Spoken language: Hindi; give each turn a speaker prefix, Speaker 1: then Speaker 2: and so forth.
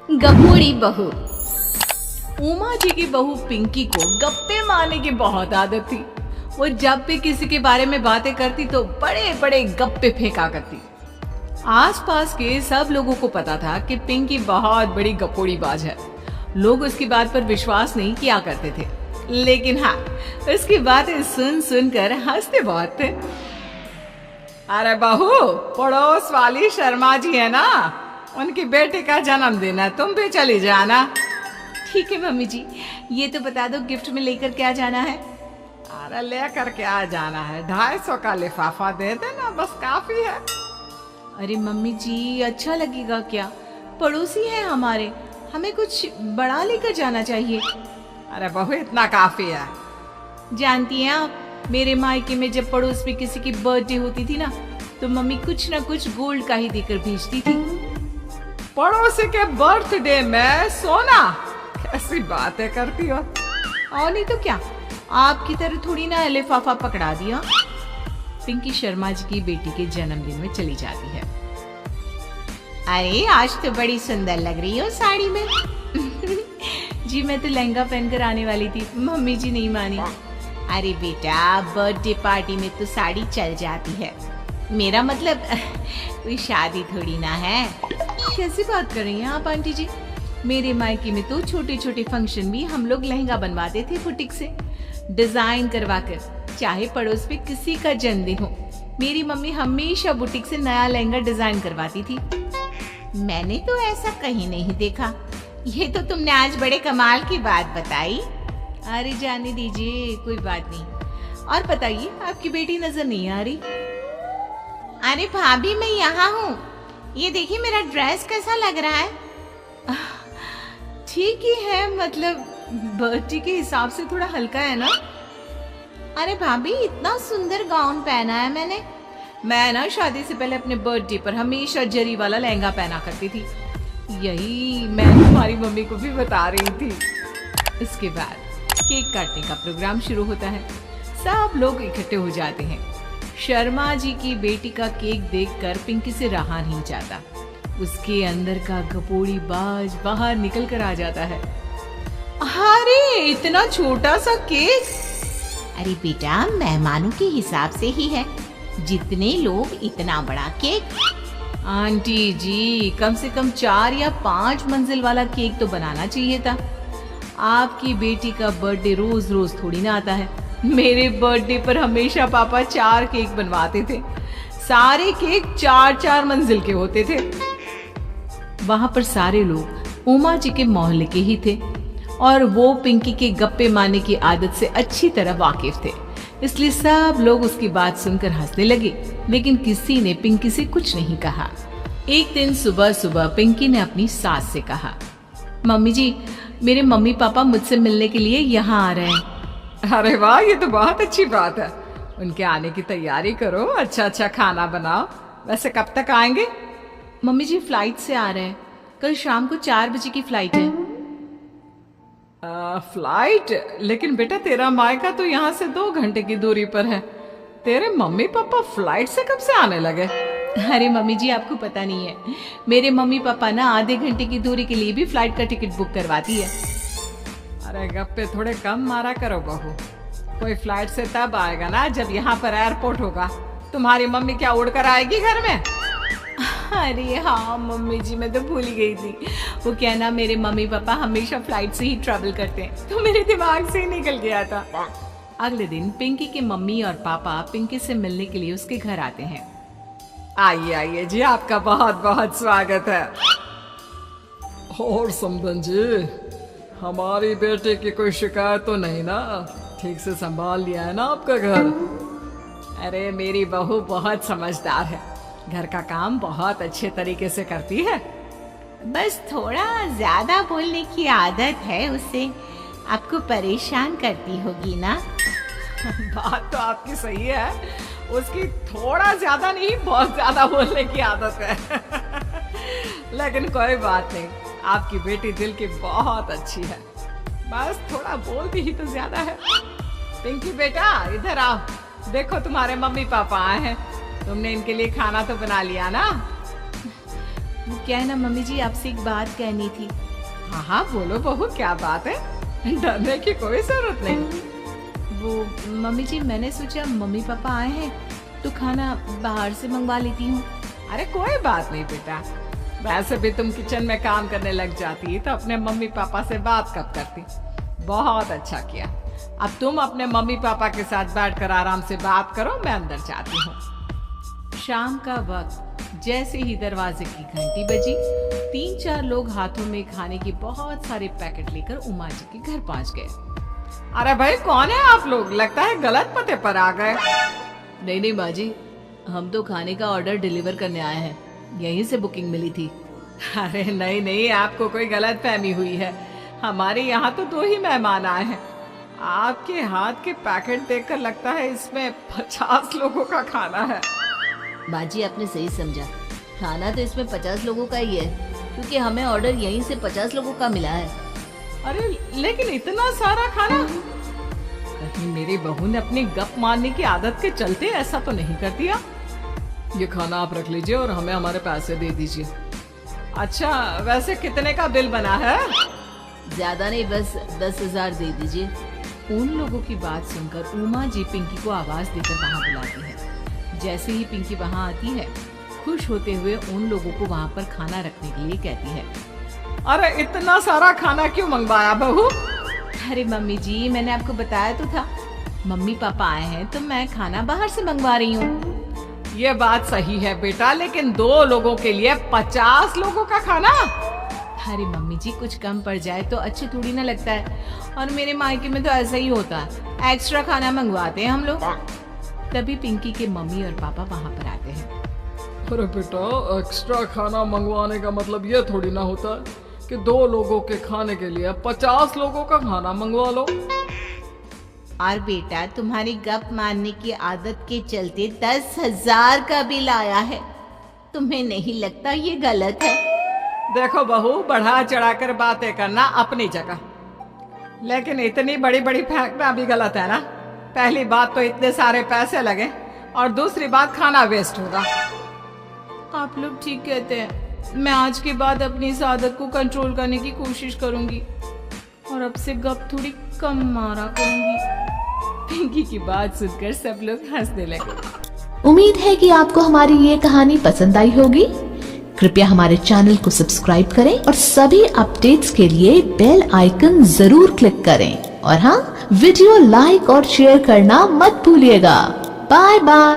Speaker 1: गपोड़ी बहू। उमा जी की बहू पिंकी को गप्पे मारने की बहुत आदत थी। वो जब भी किसी के बारे में बातें करती तो बड़े बड़े गप्पे फेंका करती। आसपास के सब लोगों को पता था कि पिंकी बहुत बड़ी गपोड़ी बाज है। लोग उसकी बात पर विश्वास नहीं किया करते थे, लेकिन हाँ, उसकी बातें सुन सुनकर हंसते बहुत थे। अरे बहू, पड़ोस वाली शर्मा जी है ना, उनकी बेटी का जन्मदिन है, तुम भी चली जाना। ठीक है मम्मी जी, ये तो बता दो गिफ्ट में लेकर क्या जाना है। अरे लेकर क्या जाना है, 250 का लिफाफा दे देना, बस काफी है। अरे मम्मी जी, अच्छा लगेगा क्या? पड़ोसी है हमारे, हमें कुछ बड़ा लेकर जाना चाहिए। अरे बहू, इतना काफी है। जानती हैं आप, मेरे मायके में जब पड़ोस में किसी की बर्थडे होती थी ना, तो मम्मी कुछ ना कुछ गोल्ड का ही देकर भेजती थी। पड़ोसी के बर्थडे में सोना? कैसी बातें करती हो। और नहीं तो क्या, आपकी तरह थोड़ी ना लिफाफा पकड़ा दिया। पिंकी शर्मा जी की बेटी के जन्मदिन में चली जाती है। अरे आज तो बड़ी सुंदर लग रही हो साड़ी में। जी मैं तो लहंगा पहनकर आने वाली थी, मम्मी जी नहीं मानी। अरे बेटा, बर्थडे पार्टी में तो साड़ी चल जाती है, मेरा मतलब कोई शादी थोड़ी ना है। कैसी बात कर रही हैं आप आंटी जी? मेरे मायके में तो छोटे छोटे फंक्शन भी हम लोग लहंगा बनवाते थे बुटीक से, डिजाइन करवाकर। चाहे पड़ोस में किसी का जन्मदिन हो, मेरी मम्मी हमेशा बुटीक से नया लहंगा डिजाइन करवाती थी। मैंने तो ऐसा कहीं नहीं देखा, ये तो तुमने आज बड़े कमाल की बात बताई। अरे जाने दीजिए, कोई बात नहीं। और बताइए, आपकी बेटी नजर नहीं आ रही? अरे भाभी, मैं यहाँ हूँ। ये देखिए मेरा ड्रेस कैसा लग रहा है। ठीक ही है, मतलब बर्थडे के हिसाब से थोड़ा हल्का है ना। अरे भाभी, इतना सुंदर गाउन पहना है मैंने। मैं ना शादी से पहले अपने बर्थडे पर हमेशा जरी वाला लहंगा पहना करती थी। यही मैं तुम्हारी मम्मी को भी बता रही थी। इसके बाद केक काटने का प्रोग्राम शुरू होता है। सब लोग इकट्ठे हो जाते हैं। शर्मा जी की बेटी का केक देखकर पिंकी से रहा नहीं जाता। उसके अंदर का गपोड़ी बाज बाहर निकल कर आ जाता है। अरे इतना छोटा सा केक! अरे बेटा, मेहमानों के हिसाब से ही है, जितने लोग इतना बड़ा केक। आंटी जी, कम से कम 4 या 5 मंजिल वाला केक तो बनाना चाहिए था। आपकी बेटी का बर्थडे रोज रोज थोड़ी ना आता है। मेरे बर्थडे पर हमेशा पापा 4 केक बनवाते थे। सारे केक 4-4 मंजिल के होते थे। वहां पर सारे लोग उमा जी के मोहल्ले के ही थे और वो पिंकी के गप्पे मारने की आदत से अच्छी तरह वाकिफ थे, इसलिए सब लोग उसकी बात सुनकर हंसने लगे, लेकिन किसी ने पिंकी से कुछ नहीं कहा। एक दिन सुबह सुबह पिंकी ने अपनी सास से कहा, मम्मी जी, मेरे मम्मी पापा मुझसे मिलने के लिए यहाँ आ रहे हैं। अरे वाह, ये तो बहुत अच्छी बात है। उनके आने की तैयारी करो, अच्छा अच्छा खाना बनाओ। वैसे कब तक आएंगे? मम्मी जी फ्लाइट से आ रहे हैं, कल शाम को 4 बजे की फ्लाइट है। फ्लाइट? लेकिन बेटा, तेरा मायका तो यहाँ से 2 घंटे की दूरी पर है। तेरे मम्मी पापा फ्लाइट से कब से आने लगे? अरे मम्मी जी, आपको पता नहीं है, मेरे मम्मी पापा ना आधे घंटे की दूरी के लिए भी फ्लाइट का टिकट बुक करवाती है। अरे गप्पे थोड़े कम मारा करो बहू। कोई फ्लाइट से तब आएगा ना जब यहाँ पर एयरपोर्ट होगा। तुम्हारी मम्मी क्या उड़कर आएगी घर में? अरे हाँ मम्मी जी, मैं तो भूल ही गई थी। वो क्या ना, मेरे मम्मी पापा हमेशा फ्लाइट से ही ट्रैवल करते हैं, तो मेरे दिमाग से ही निकल गया था। अगले दिन पिंकी के मम्मी और पापा पिंकी से मिलने के लिए उसके घर आते हैं। आइए आइए जी, आपका बहुत बहुत स्वागत है।
Speaker 2: और समधन जी, हमारी बेटे की कोई शिकायत तो नहीं ना? ठीक से संभाल लिया है ना आपका घर?
Speaker 1: अरे मेरी बहू बहुत समझदार है, घर का काम बहुत अच्छे तरीके से करती है। बस थोड़ा ज्यादा बोलने की आदत है उसे, आपको परेशान करती होगी ना। बात तो आपकी सही है, उसकी थोड़ा ज्यादा नहीं बहुत ज्यादा बोलने की आदत है। लेकिन कोई बात नहीं, आपकी बेटी दिल की बहुत अच्छी है, बस थोड़ा बोलती ही तो ज्यादा है। पिंकी बेटा, इधर आओ, देखो तुम्हारे मम्मी पापा आए हैं। तुमने इनके लिए खाना तो बना लिया ना? वो क्या है ना मम्मी जी, आपसे एक बात कहनी थी।
Speaker 2: हाँ हाँ बोलो बहू, क्या बात है, डरने की कोई जरूरत नहीं।
Speaker 1: वो मम्मी जी, मैंने सोचा मम्मी पापा आए हैं तो खाना बाहर से मंगवा लेती हूँ।
Speaker 2: अरे कोई बात नहीं बेटा, वैसे भी तुम किचन में काम करने लग जाती तो अपने मम्मी पापा से बात कब करती। बहुत अच्छा किया। अब तुम अपने मम्मी पापा के साथ बैठकर आराम से बात करो, मैं अंदर जाती हूँ।
Speaker 1: शाम का वक्त जैसे ही दरवाजे की घंटी बजी, 3-4 लोग हाथों में खाने के बहुत सारे पैकेट लेकर उमा जी के घर पहुंच गए।
Speaker 2: अरे भाई कौन है आप लोग, लगता है गलत पते पर आ गए।
Speaker 1: नहीं नहीं माँ जी, हम तो खाने का ऑर्डर डिलीवर करने आए हैं, यहीं से बुकिंग मिली थी।
Speaker 2: अरे नहीं नहीं, आपको कोई गलत फहमी हुई है। हमारे यहाँ तो 2 ही मेहमान आए हैं। आपके हाथ के पैकेट देखकर लगता है इसमें 50 लोगों का खाना है।
Speaker 1: माँ जी आपने सही समझा, खाना तो इसमें 50 लोगों का ही है, क्योंकि हमें ऑर्डर यहीं से 50 लोगों का मिला है।
Speaker 2: अरे लेकिन इतना सारा खाना, कहीं मेरी बहू ने अपनी गप मारने की आदत के चलते ऐसा तो नहीं कर दिया। ये खाना आप रख लीजिए और हमें हमारे पैसे दे दीजिए। अच्छा वैसे कितने का बिल बना है?
Speaker 1: ज्यादा नहीं, बस 10,000 दे दीजिए। उन लोगों की बात सुनकर उमा जी पिंकी को आवाज देकर वहाँ बुलाती है। जैसे ही पिंकी वहाँ आती है, खुश होते हुए उन लोगों को वहाँ पर खाना रखने के लिए कहती है।
Speaker 2: अरे इतना सारा खाना क्यों मंगवाया बहू?
Speaker 1: अरे मम्मी जी, मैंने आपको बताया तो था, मम्मी पापा आए हैं तो मैं खाना बाहर से मंगवा रही हूँ।
Speaker 2: ये बात सही है बेटा, लेकिन 2 लोगों के लिए 50 लोगों का खाना।
Speaker 1: अरे मम्मी जी, कुछ कम पड़ जाए तो अच्छी थोड़ी ना लगता है, और मेरे मायके में तो ऐसा ही होता है, एक्स्ट्रा खाना मंगवाते हैं हम लोग। तभी पिंकी के मम्मी और पापा वहाँ पर आते हैं।
Speaker 2: अरे बेटा, एक्स्ट्रा खाना मंगवाने का मतलब ये थोड़ी ना होता कि 2 लोगों के खाने के लिए 50 लोगों का खाना मंगवा लो।
Speaker 1: और बेटा, तुम्हारी गप मारने की आदत के चलते 10,000 का बिल आया है, तुम्हें नहीं लगता ये गलत है?
Speaker 2: देखो बहू, बढ़ा चढ़ाकर बातें करना अपनी जगह, लेकिन इतनी बड़ी बड़ी फेंकना भी गलत है ना। पहली बात तो इतने सारे पैसे लगे, और दूसरी बात खाना वेस्ट होगा।
Speaker 1: आप लोग ठीक कहते हैं, मैं आज के बाद अपनी इस आदत को कंट्रोल करने की कोशिश करूंगी और अब से गप थोड़ी कम मारा करूंगी। पिंकी की बात सुनकर सब लोग हंसने लगे।
Speaker 3: उम्मीद है कि आपको हमारी ये कहानी पसंद आई होगी। कृपया हमारे चैनल को सब्सक्राइब करें और सभी अपडेट्स के लिए बेल आइकन जरूर क्लिक करें। और हाँ, वीडियो लाइक और शेयर करना मत भूलिएगा। Bye bye.